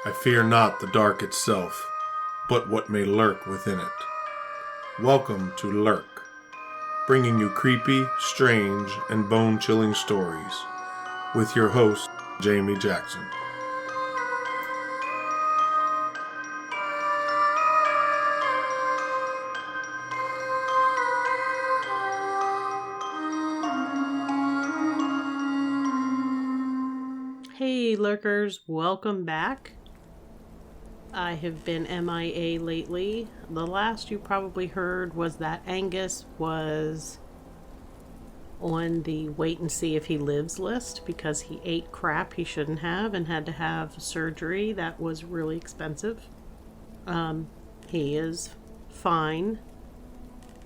I fear not the dark itself, but what may lurk within it. Welcome to Lurk, bringing you creepy, strange, and bone-chilling stories, with your host, Jamie Jackson. Hey lurkers, welcome back. I have been MIA lately. The last you probably heard was that Angus was on the wait and see if he lives list because he ate crap he shouldn't have and had to have surgery that was really expensive. He is fine.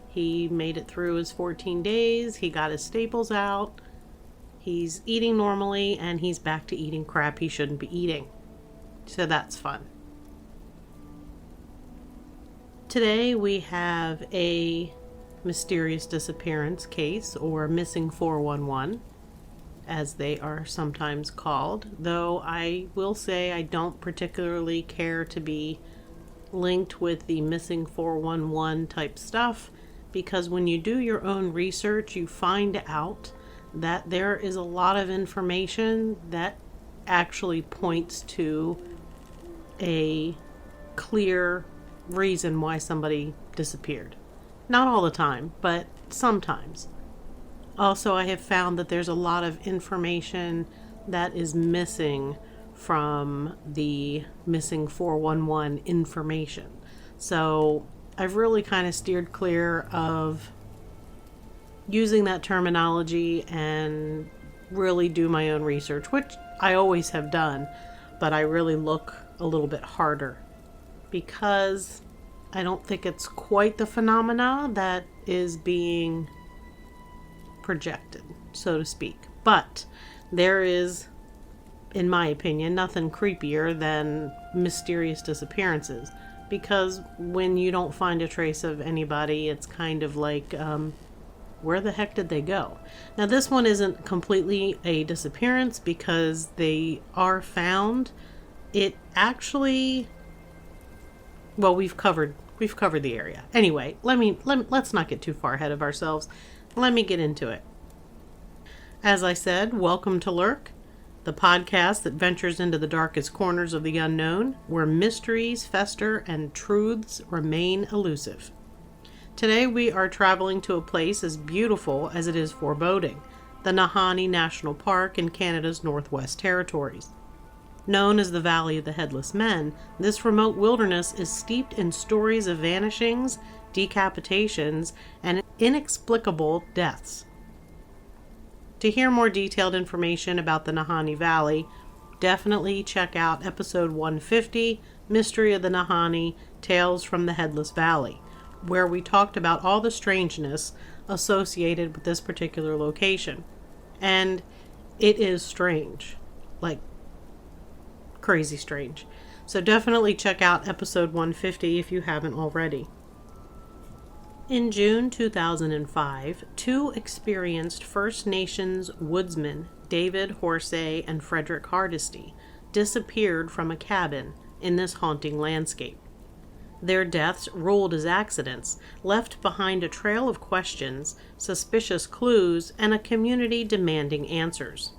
He made it through his 14 days. He got his staples out. He's eating normally, and he's back to eating crap he shouldn't be eating. So that's fun. Today we have a mysterious disappearance case, or missing 411, as they are sometimes called. Though I will say I don't particularly care to be linked with the missing 411 type stuff, because when you do your own research, you find out that there is a lot of information that actually points to a clear reason why somebody disappeared. Not all the time, but sometimes. Also, I have found that there's a lot of information that is missing from the missing 411 information. So I've really kind of steered clear of using that terminology and really do my own research, which I always have done, but I really look a little bit harder because I don't think it's quite the phenomena that is being projected, so to speak. But there is, in my opinion, nothing creepier than mysterious disappearances, because when you don't find a trace of anybody, it's kind of like, where the heck did they go? Now, this one isn't completely a disappearance because they are found. It actually, well, we've covered the area. Anyway, let's not get too far ahead of ourselves. Let me get into it. As I said, welcome to Lurk, the podcast that ventures into the darkest corners of the unknown, where mysteries fester and truths remain elusive. Today we are traveling to a place as beautiful as it is foreboding, the Nahanni National Park in Canada's Northwest Territories. Known as the Valley of the Headless Men, this remote wilderness is steeped in stories of vanishings, decapitations, and inexplicable deaths. To hear more detailed information about the Nahanni Valley, definitely check out episode 150, Mystery of the Nahanni, Tales from the Headless Valley, where we talked about all the strangeness associated with this particular location. And it is strange. Like, crazy strange. So definitely check out episode 150 if you haven't already. In June 2005, two experienced First Nations woodsmen, David Horsesay and Hardisty, disappeared from a cabin in this haunting landscape. Their deaths, ruled as accidents, left behind a trail of questions, suspicious clues, and a community demanding answers.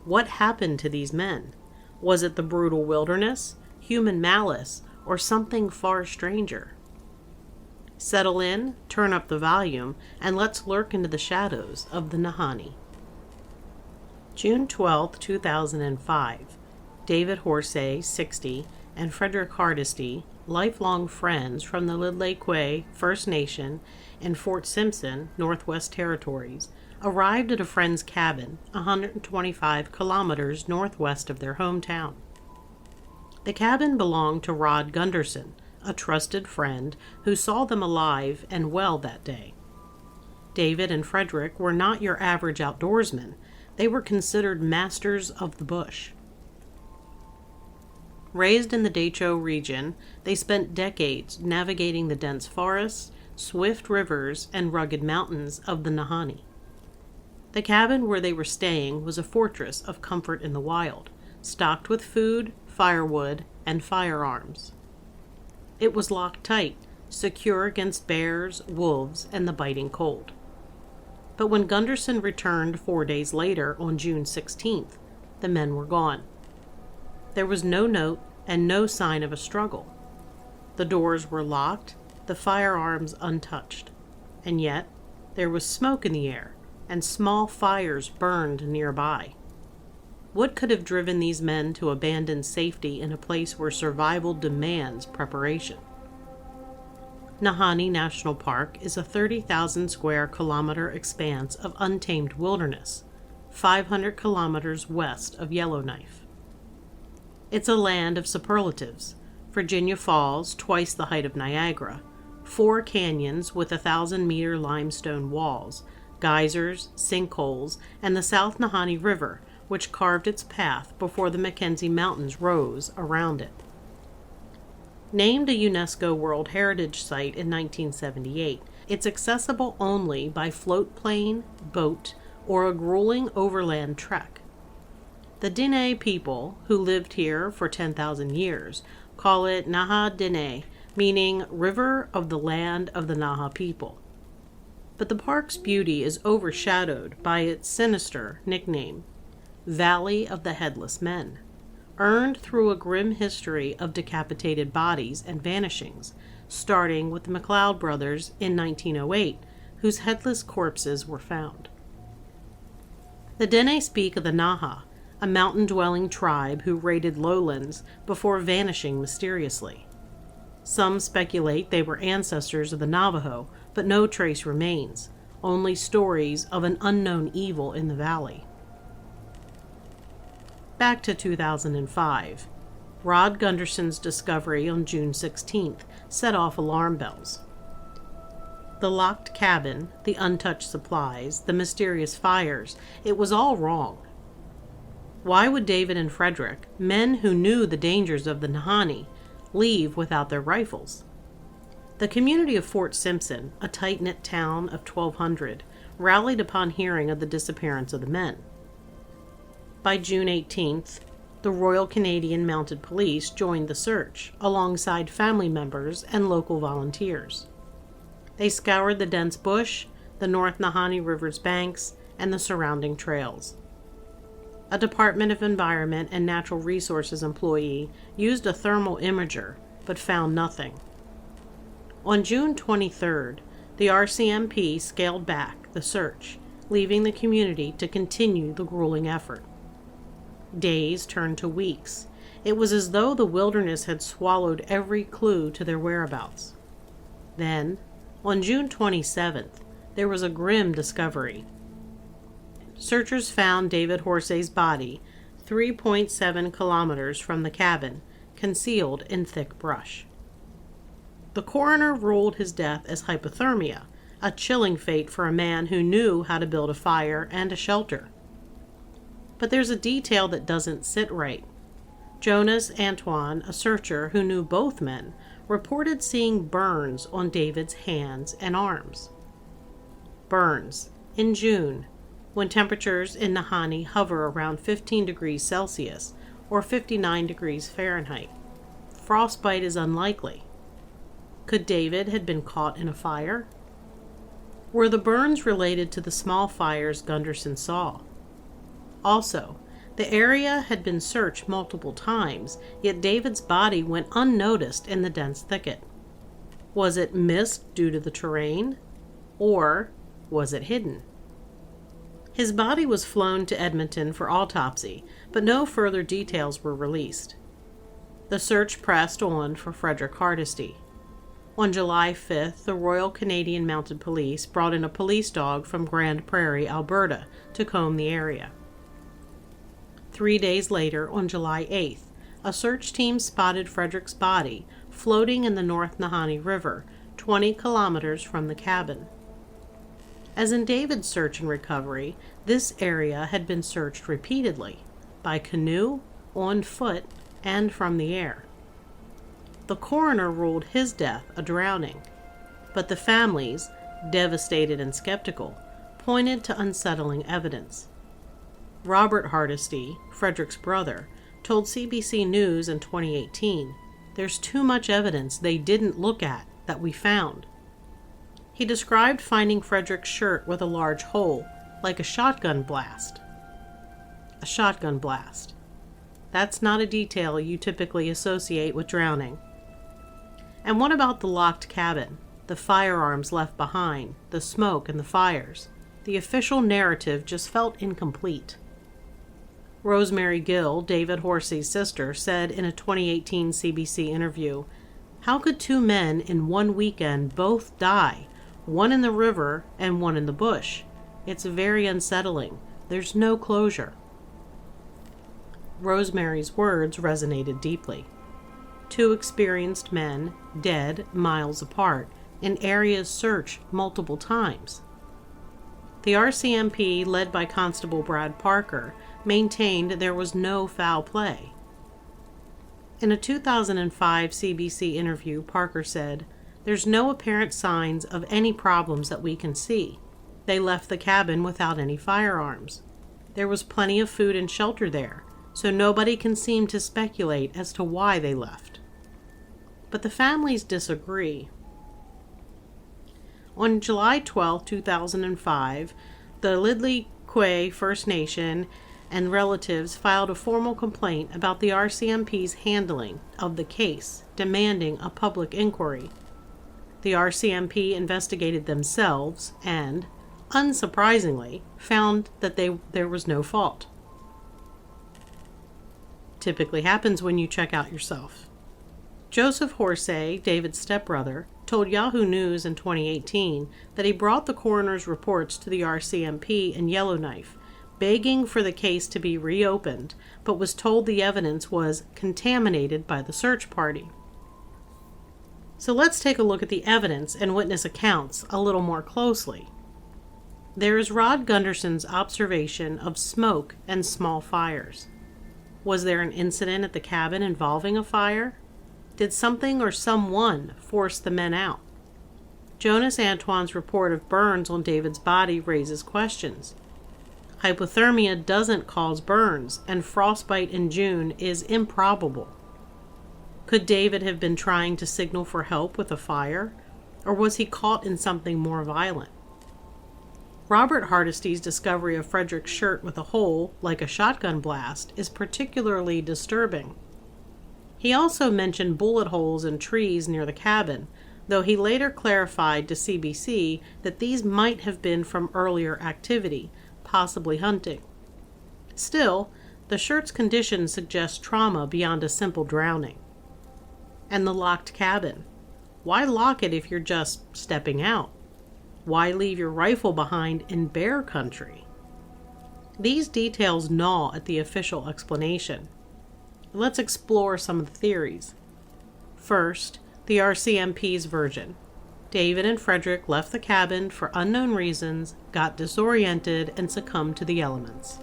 What happened to these men? Was it the brutal wilderness, human malice, or something far stranger? Settle in, turn up the volume, and let's lurk into the shadows of the Nahanni. June 12, 2005. David Horsesay, 60, and Hardisty, lifelong friends from the Lidley First Nation in Fort Simpson, Northwest Territories, arrived at a friend's cabin 125 kilometers northwest of their hometown. The cabin belonged to Rod Gunderson, a trusted friend who saw them alive and well that day. David and Frederick were not your average outdoorsmen. They were considered masters of the bush. Raised in the Decho region, they spent decades navigating the dense forests, swift rivers, and rugged mountains of the Nahanni. The cabin where they were staying was a fortress of comfort in the wild, stocked with food, firewood, and firearms. It was locked tight, secure against bears, wolves, and the biting cold. But when Gunderson returned 4 days later on June 16th, the men were gone. There was no note and no sign of a struggle. The doors were locked, the firearms untouched, and yet there was smoke in the air, and small fires burned nearby. What could have driven these men to abandon safety in a place where survival demands preparation? Nahanni National Park is a 30,000 square kilometer expanse of untamed wilderness, 500 kilometers west of Yellowknife. It's a land of superlatives: Virginia Falls, twice the height of Niagara, 4 canyons with 1,000-meter limestone walls, geysers, sinkholes, and the South Nahanni River, which carved its path before the Mackenzie Mountains rose around it. Named a UNESCO World Heritage Site in 1978, it's accessible only by float plane, boat, or a grueling overland trek. The Diné people, who lived here for 10,000 years, call it Naha Diné, meaning River of the Land of the Naha people. But the park's beauty is overshadowed by its sinister nickname, Valley of the Headless Men, earned through a grim history of decapitated bodies and vanishings, starting with the McLeod brothers in 1908, whose headless corpses were found. The Diné speak of the Naha, a mountain-dwelling tribe who raided lowlands before vanishing mysteriously. Some speculate they were ancestors of the Navajo, but no trace remains, only stories of an unknown evil in the valley. Back to 2005. Rod Gunderson's discovery on June 16th set off alarm bells. The locked cabin, the untouched supplies, the mysterious fires, it was all wrong. Why would David and Frederick, men who knew the dangers of the Nahanni, leave without their rifles? The community of Fort Simpson, a tight-knit town of 1,200, rallied upon hearing of the disappearance of the men. By June 18th, the Royal Canadian Mounted Police joined the search, alongside family members and local volunteers. They scoured the dense bush, the North Nahanni River's banks, and the surrounding trails. A Department of Environment and Natural Resources employee used a thermal imager, but found nothing. On June 23rd, the RCMP scaled back the search, leaving the community to continue the grueling effort. Days turned to weeks. It was as though the wilderness had swallowed every clue to their whereabouts. Then, on June 27th, there was a grim discovery. Searchers found David Horsay's body 3.7 kilometers from the cabin, concealed in thick brush. The coroner ruled his death as hypothermia, a chilling fate for a man who knew how to build a fire and a shelter. But there's a detail that doesn't sit right. Jonas Antoine, a searcher who knew both men, reported seeing burns on David's hands and arms. Burns, in June, when temperatures in Nahanni hover around 15 degrees Celsius or 59 degrees Fahrenheit. Frostbite is unlikely. Could David have been caught in a fire? Were the burns related to the small fires Gunderson saw? Also, the area had been searched multiple times, yet David's body went unnoticed in the dense thicket. Was it missed due to the terrain? Or was it hidden? His body was flown to Edmonton for autopsy, but no further details were released. The search pressed on for Frederick Hardisty. On July 5th, the Royal Canadian Mounted Police brought in a police dog from Grande Prairie, Alberta, to comb the area. 3 days later, on July 8th, a search team spotted Frederick's body floating in the North Nahanni River, 20 kilometers from the cabin. As in David's search and recovery, this area had been searched repeatedly, by canoe, on foot, and from the air. The coroner ruled his death a drowning, but the families, devastated and skeptical, pointed to unsettling evidence. Robert Hardisty, Frederick's brother, told CBC News in 2018, "There's too much evidence they didn't look at that we found." He described finding Frederick's shirt with a large hole, like a shotgun blast. A shotgun blast. That's not a detail you typically associate with drowning. And what about the locked cabin, the firearms left behind, the smoke and the fires? The official narrative just felt incomplete. Rosemary Gill, David Horsey's sister, said in a 2018 CBC interview, "How could two men in one weekend both die, one in the river and one in the bush? It's very unsettling. There's no closure." Rosemary's words resonated deeply. Two experienced men, dead miles apart, in areas searched multiple times. The RCMP, led by Constable Brad Parker, maintained there was no foul play. In a 2005 CBC interview, Parker said, "There's no apparent signs of any problems that we can see. They left the cabin without any firearms. There was plenty of food and shelter there, so nobody can seem to speculate as to why they left." But the families disagree. On July 12, 2005, the Lidley Quay First Nation and relatives filed a formal complaint about the RCMP's handling of the case, demanding a public inquiry. The RCMP investigated themselves and, unsurprisingly, found that there was no fault. Typically happens when you check out yourself. Joseph Horsay, David's stepbrother, told Yahoo News in 2018 that he brought the coroner's reports to the RCMP in Yellowknife, begging for the case to be reopened, but was told the evidence was contaminated by the search party. So let's take a look at the evidence and witness accounts a little more closely. There is Rod Gunderson's observation of smoke and small fires. Was there an incident at the cabin involving a fire? Did something or someone force the men out? Jonas Antoine's report of burns on David's body raises questions. Hypothermia doesn't cause burns, and frostbite in June is improbable. Could David have been trying to signal for help with a fire, or was he caught in something more violent? Robert Hardisty's discovery of Frederick's shirt with a hole, like a shotgun blast, is particularly disturbing. He also mentioned bullet holes in trees near the cabin, though he later clarified to CBC that these might have been from earlier activity, possibly hunting. Still, the shirt's condition suggests trauma beyond a simple drowning. And the locked cabin. Why lock it if you're just stepping out? Why leave your rifle behind in bear country? These details gnaw at the official explanation. Let's explore some of the theories. First, the RCMP's version. David and Frederick left the cabin for unknown reasons, got disoriented, and succumbed to the elements.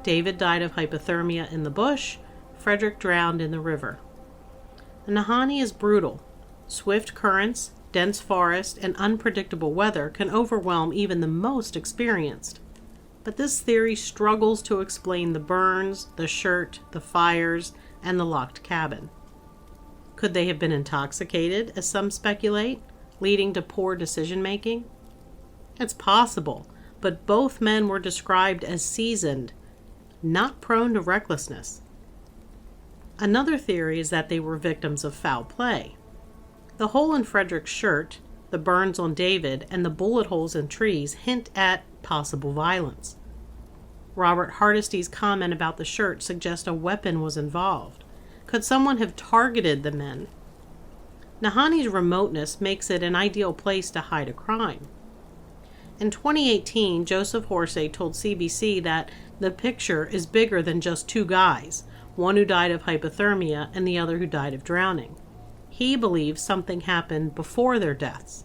David died of hypothermia in the bush, Frederick drowned in the river. The Nahanni is brutal. Swift currents, dense forest, and unpredictable weather can overwhelm even the most experienced. But this theory struggles to explain the burns, the shirt, the fires, and the locked cabin. Could they have been intoxicated, as some speculate, leading to poor decision-making? It's possible, but both men were described as seasoned, not prone to recklessness. Another theory is that they were victims of foul play. The hole in Frederick's shirt, the burns on David, and the bullet holes in trees hint at possible violence. Robert Hardisty's comment about the shirt suggests a weapon was involved. Could someone have targeted the men? Nahanni's remoteness makes it an ideal place to hide a crime. In 2018, Joseph Horsay told CBC that the picture is bigger than just two guys, one who died of hypothermia and the other who died of drowning. He believes something happened before their deaths.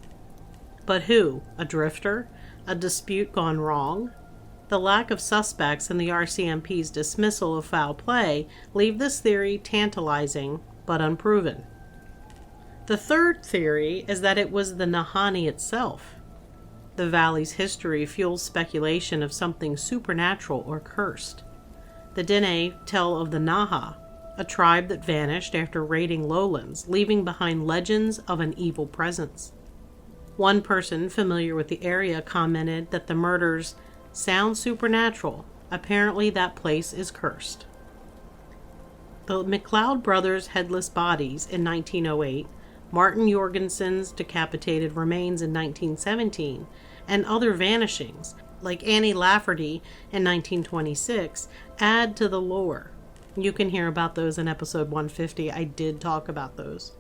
But who? A drifter? A dispute gone wrong? The lack of suspects and the RCMP's dismissal of foul play leave this theory tantalizing but unproven. The third theory is that it was the Nahanni itself. The valley's history fuels speculation of something supernatural or cursed. The Dene tell of the Naha, a tribe that vanished after raiding lowlands, leaving behind legends of an evil presence. One person familiar with the area commented that the murders sound supernatural. Apparently that place is cursed. The McLeod brothers' headless bodies in 1908, Martin Jorgensen's decapitated remains in 1917, and other vanishings, like Annie Lafferty in 1926, add to the lore. You can hear about those in episode 150. I did talk about those.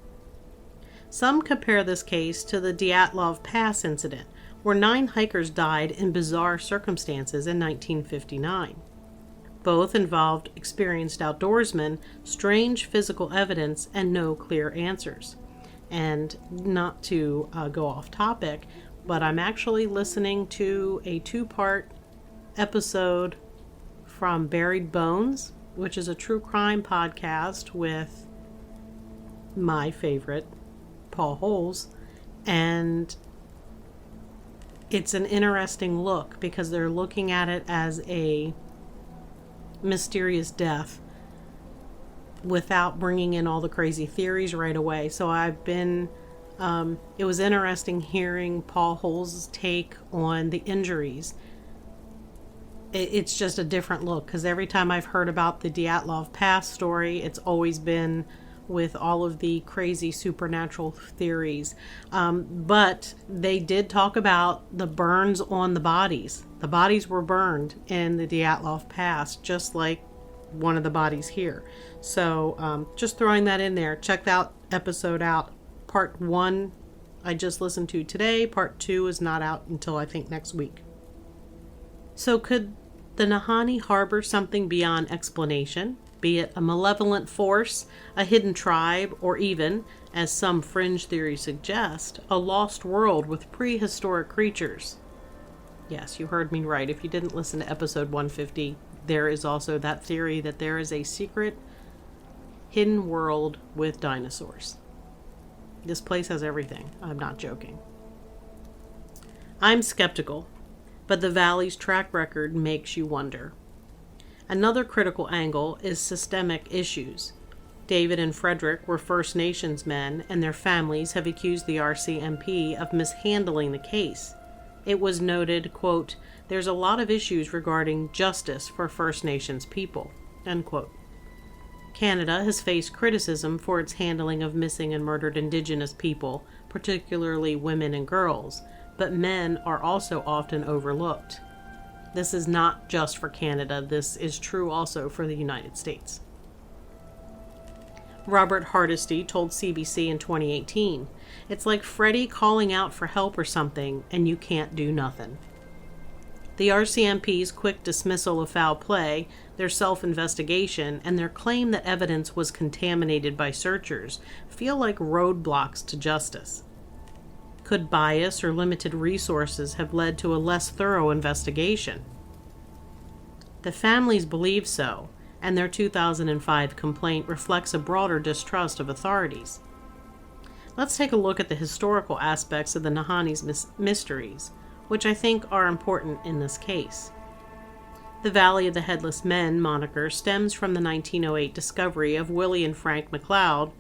Some compare this case to the Dyatlov Pass incident, where 9 hikers died in bizarre circumstances in 1959. Both involved experienced outdoorsmen, strange physical evidence, and no clear answers. And not to go off topic, but I'm actually listening to a 2-part episode from Buried Bones, which is a true crime podcast with my favorite, Paul Holes, and it's an interesting look because they're looking at it as a mysterious death without bringing in all the crazy theories right away. So it was interesting hearing Paul Holes' take on the injuries. It's just a different look because every time I've heard about the Dyatlov Pass story, it's always been with all of the crazy supernatural theories. But they did talk about the burns on the bodies. The bodies were burned in the Dyatlov Pass, just like one of the bodies here. So just throwing that in there. Check that episode out. Part 1 I just listened to today. Part 2 is not out until I think next week. So could the Nahanni harbor something beyond explanation? Be it a malevolent force, a hidden tribe, or even, as some fringe theories suggest, a lost world with prehistoric creatures. Yes, you heard me right. If you didn't listen to episode 150, there is also that theory that there is a secret, hidden world with dinosaurs. This place has everything. I'm not joking. I'm skeptical, but the Valley's track record makes you wonder. Another critical angle is systemic issues. David and Frederick were First Nations men, and their families have accused the RCMP of mishandling the case. It was noted, quote, "There's a lot of issues regarding justice for First Nations people," end quote. Canada has faced criticism for its handling of missing and murdered Indigenous people, particularly women and girls, but men are also often overlooked. This is not just for Canada, this is true also for the United States. Robert Hardisty told CBC in 2018, "It's like Freddy calling out for help or something, and you can't do nothing." The RCMP's quick dismissal of foul play, their self-investigation, and their claim that evidence was contaminated by searchers feel like roadblocks to justice. Could bias or limited resources have led to a less thorough investigation? The families believe so, and their 2005 complaint reflects a broader distrust of authorities. Let's take a look at the historical aspects of the Nahanni's mysteries, which I think are important in this case. The Valley of the Headless Men moniker stems from the 1908 discovery of Willie and Frank McLeod,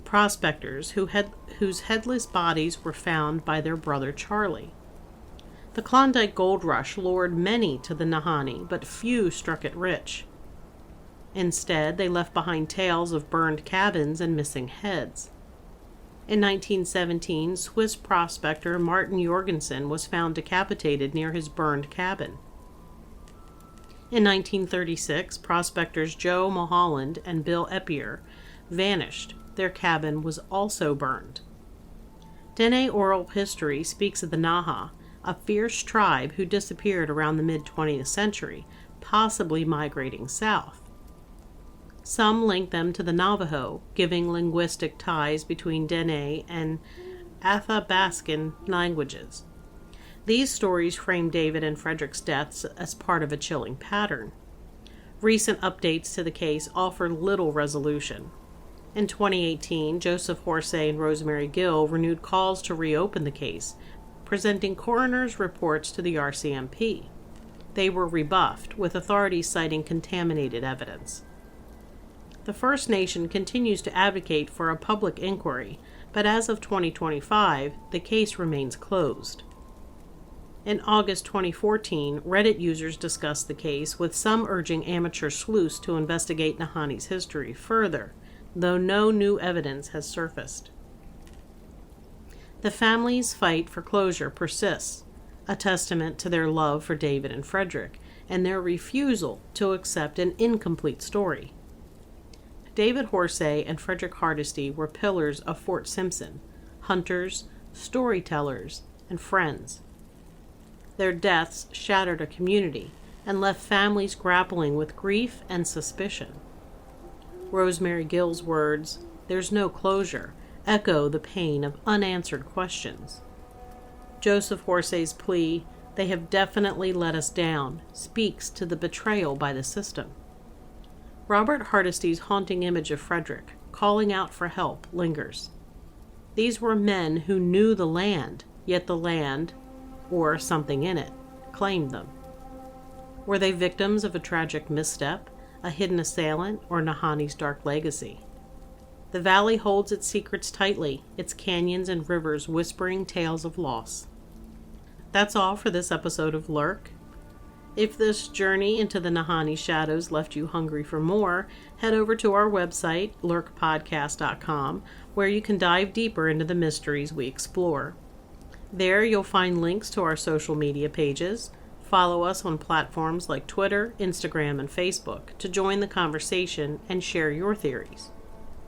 prospectors whose headless bodies were found by their brother Charlie. The Klondike Gold Rush lured many to the Nahanni, but few struck it rich. Instead, they left behind tales of burned cabins and missing heads. In 1917, Swiss prospector Martin Jorgensen was found decapitated near his burned cabin. In 1936, prospectors Joe Mulholland and Bill Epier vanished. Their cabin was also burned. Dene oral history speaks of the Naha, a fierce tribe who disappeared around the mid-20th century, possibly migrating south. Some link them to the Navajo, giving linguistic ties between Dene and Athabascan languages. These stories frame David and Frederick's deaths as part of a chilling pattern. Recent updates to the case offer little resolution. In 2018, Joseph Horsesay and Rosemary Gill renewed calls to reopen the case, presenting coroner's reports to the RCMP. they were rebuffed, with authorities citing contaminated evidence. The First Nation continues to advocate for a public inquiry, but as of 2025, the case remains closed. In August 2014, Reddit users discussed the case, with some urging amateur sleuths to investigate Nahanni's history further, though no new evidence has surfaced. The family's fight for closure persists, a testament to their love for David and Frederick, and their refusal to accept an incomplete story. David Horsesay and Frederick Hardisty were pillars of Fort Simpson, hunters, storytellers, and friends. Their deaths shattered a community and left families grappling with grief and suspicion. Rosemary Gill's words, "There's no closure," echo the pain of unanswered questions. Joseph Horsay's plea, "They have definitely let us down," speaks to the betrayal by the system. Robert Hardisty's haunting image of Frederick, calling out for help, lingers. These were men who knew the land, yet the land, or something in it, claimed them. Were they victims of a tragic misstep, a hidden assailant, or Nahanni's dark legacy? The valley holds its secrets tightly, its canyons and rivers whispering tales of loss. That's all for this episode of Lurk. If this journey into the Nahanni shadows left you hungry for more, head over to our website, lurkpodcast.com, where you can dive deeper into the mysteries we explore. There you'll find links to our social media pages. Follow us on platforms like Twitter, Instagram, and Facebook to join the conversation and share your theories.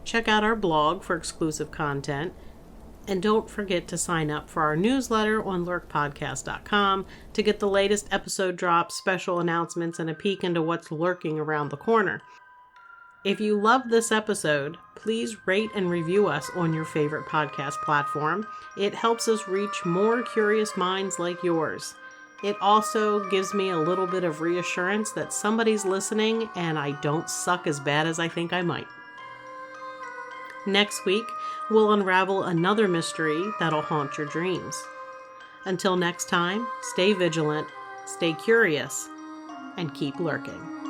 Check out our blog for exclusive content, and don't forget to sign up for our newsletter on lurkpodcast.com to get the latest episode drops, special announcements, and a peek into what's lurking around the corner. If you love this episode, please rate and review us on your favorite podcast platform. It helps us reach more curious minds like yours. It also gives me a little bit of reassurance that somebody's listening and I don't suck as bad as I think I might. Next week, we'll unravel another mystery that'll haunt your dreams. Until next time, stay vigilant, stay curious, and keep lurking.